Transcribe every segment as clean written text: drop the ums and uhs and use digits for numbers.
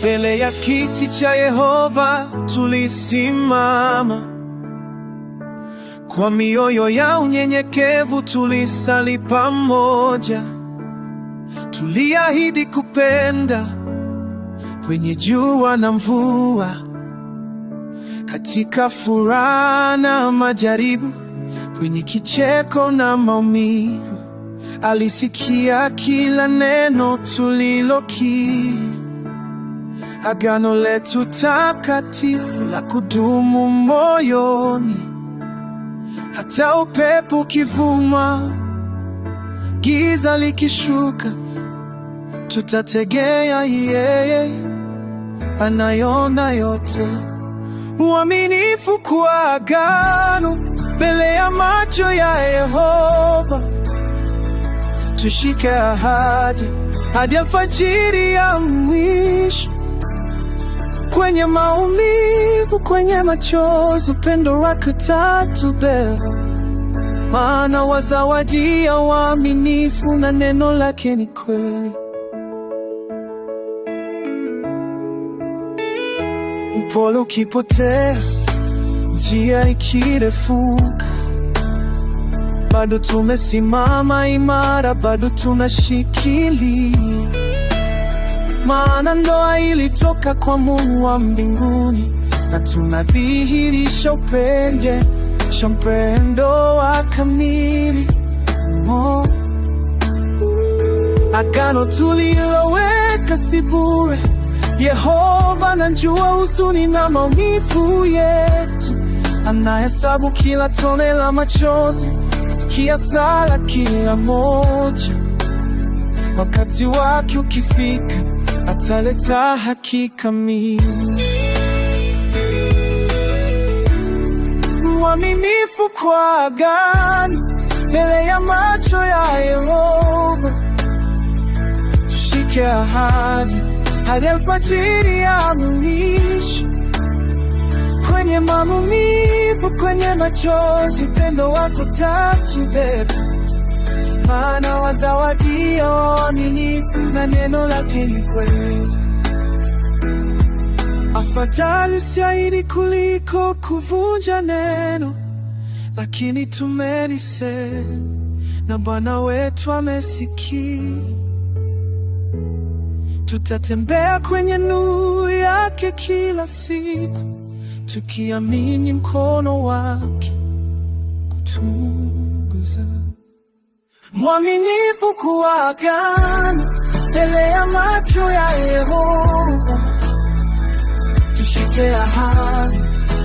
Mbele ya kiti cha Yehova tulisimama, kwa mioyo ya unyenyekevu tulisali pamoja. Tuliahidi kupenda kwenye jua na mvua, katika furaha na majaribu, kwenye kicheko na maumivu. Alisikia kila neno tulilokiri, agano letu takatifu la kudumu moyoni. Hata upepo ukivuma, giza likishuka, tutategea yeye, anayeona yote. Uaminifu kwa agano mbele ya macho ya Yehova. Tushike ahadi hadi alfajiri ya mwisho. Kwenye maumivu, kwenye machozi, upendo wake utatubeba. Maana wazawadia waaminifu na neno lake ni kweli. Upole ukipotea, njia ikirefuka, bado tumesimama imara, bado tunashikilia. Maana ndoa ilitoka kwa Mungu wa mbinguni, na tunadhihirisha upendo wa kamili. Agano tuliloweka si bure. Yehova anajua huzuni na maumivu yetu, anahesabu kila tone la machozi, sikia sala kila moja. Wakati wake ukifika, ataleta haki kamili. Mwaminifu kwa agano mbele ya macho ya Yehova. Tushike ahadi hadi alfajiri ya mwisho. Kwenye maumivu, kwenye machozi, upendo wako utatubeba. Maana wazawadia waaminifu na neno lake ni kweli. Afadhali usiahidi kuliko kuvunja neno, lakini tumelisema na Bwana wetu amesikia. Tutatembea kwenye nuru yake kila siku, tukiamini mkono wake kutuongoza. Mwaminifu kwa agano mbele ya macho ya Yehova. Tushike ahadi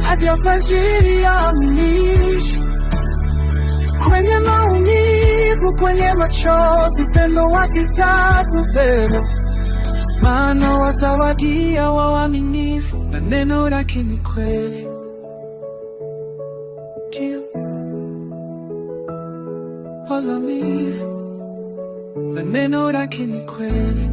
hadi alfajiri ya mwisho. Kwenye maumivu, kwenye machozi, upendo wake utatubeba. Maana wazawadia waaminifu na neno lake ni kweli. Waaminifu na neno lake ni kweli.